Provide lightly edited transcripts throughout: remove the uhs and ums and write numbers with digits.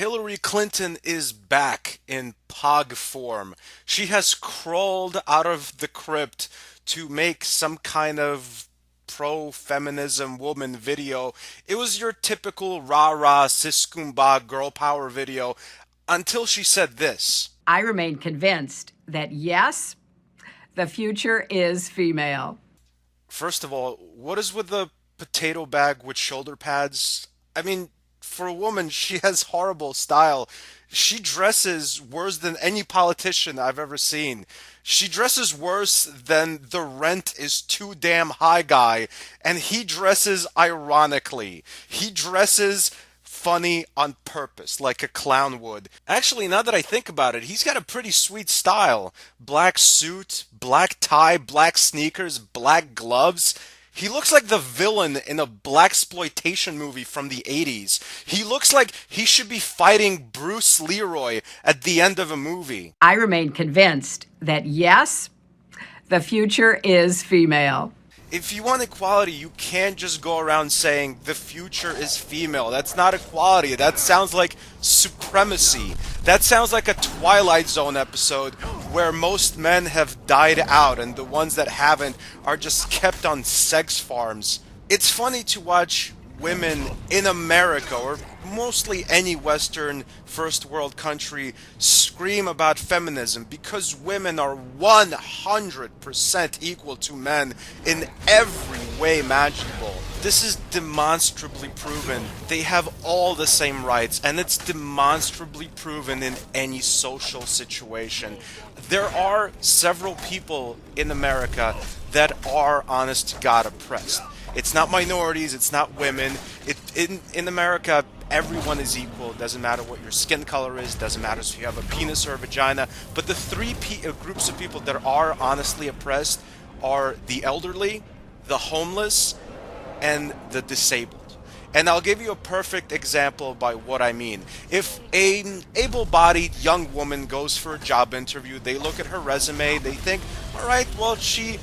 Hillary Clinton is back in POG form. She has crawled out of the crypt to make some kind of pro-feminism woman video. It was your typical rah-rah sis-kumbah girl power video until she said this. I remain convinced that yes, the future is female. First of all, what is with the potato bag with shoulder pads? I mean, for a woman, she has horrible style. She dresses worse than any politician I've ever seen. She dresses worse than the rent is too damn high guy, and he dresses ironically. He dresses funny on purpose, like a clown would. Actually, now that I think about it, he's got a pretty sweet style. Black suit, black tie, black sneakers, black gloves. He looks like the villain in a blaxploitation movie from the 80s. He looks like he should be fighting Bruce Leroy at the end of a movie. I remain convinced that yes, the future is female. If you want equality, you can't just go around saying the future is female. That's not equality. That sounds like supremacy. That sounds like a Twilight Zone episode where most men have died out and the ones that haven't are just kept on sex farms. It's funny to watch women in America, or mostly any Western first world country, scream about feminism because women are 100% equal to men in every way imaginable. This is demonstrably proven. They have all the same rights, and it's demonstrably proven in any social situation. There are several people in America that are, honest to God, oppressed. It's not minorities, it's not women. In America, everyone is equal. It doesn't matter what your skin color is, doesn't matter if you have a penis or a vagina. But the three groups of people that are honestly oppressed are the elderly, the homeless, and the disabled. And I'll give you a perfect example by what I mean. If an able-bodied young woman goes for a job interview, they look at her resume, they think, all right, well, she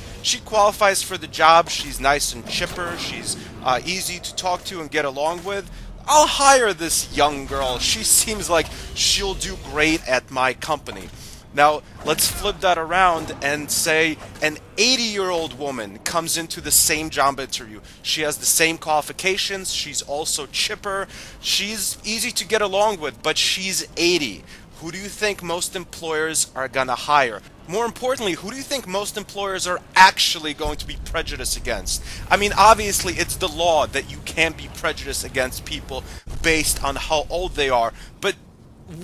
qualifies for the job, she's nice and chipper, she's easy to talk to and get along with. I'll hire this young girl. She seems like she'll do great at my company. Now, let's flip that around and say an 80-year-old woman comes into the same job interview. She has the same qualifications. She's also chipper. She's easy to get along with, but she's 80. Who do you think most employers are going to hire? More importantly, who do you think most employers are actually going to be prejudiced against? I mean, obviously, it's the law that you can't be prejudiced against people based on how old they are, but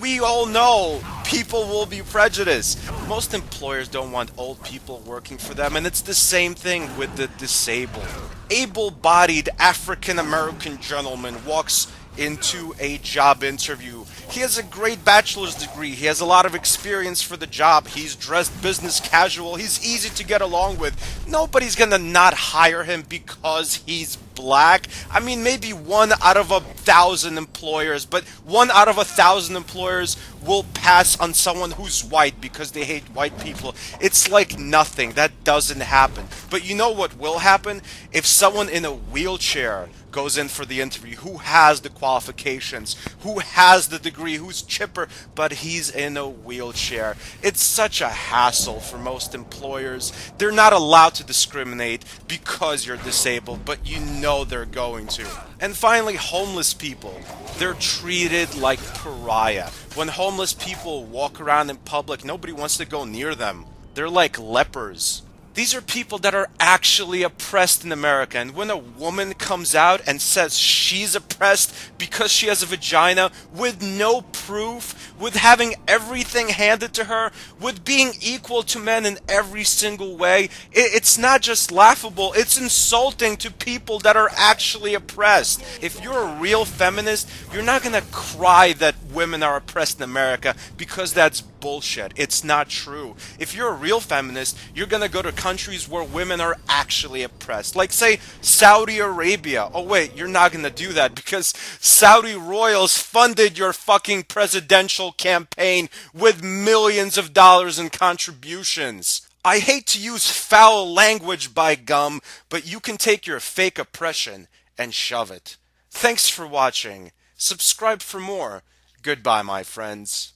we all know people will be prejudiced. Most employers don't want old people working for them, and it's the same thing with the disabled. Able-bodied African-American gentleman walks into a job interview. He has a great bachelor's degree. He has a lot of experience for the job. He's dressed business casual. He's easy to get along with. Nobody's gonna not hire him because he's black. I mean, maybe 1 out of 1,000 employers, but 1 out of 1,000 employers will pass on someone who's white because they hate white people. It's like nothing. That doesn't happen. But you know what will happen? If someone in a wheelchair goes in for the interview, who has the qualifications, who has the degree, who's chipper, but he's in a wheelchair. It's such a hassle for most employers. They're not allowed to discriminate because you're disabled, but you know they're going to. And finally, homeless people. They're treated like pariah. When homeless people walk around in public, nobody wants to go near them. They're like lepers. These are people that are actually oppressed in America, and when a woman comes out and says she's oppressed because she has a vagina, with no proof, with having everything handed to her, with being equal to men in every single way, it's not just laughable, it's insulting to people that are actually oppressed. If you're a real feminist, you're not gonna cry that women are oppressed in America, because that's bullshit. It's not true. If you're a real feminist, you're gonna go to countries where women are actually oppressed. Like, say, Saudi Arabia. Oh wait, you're not gonna do that because Saudi royals funded your fucking presidential campaign with millions of dollars in contributions. I hate to use foul language, by gum, but you can take your fake oppression and shove it. Thanks for watching. Subscribe for more. Goodbye, my friends.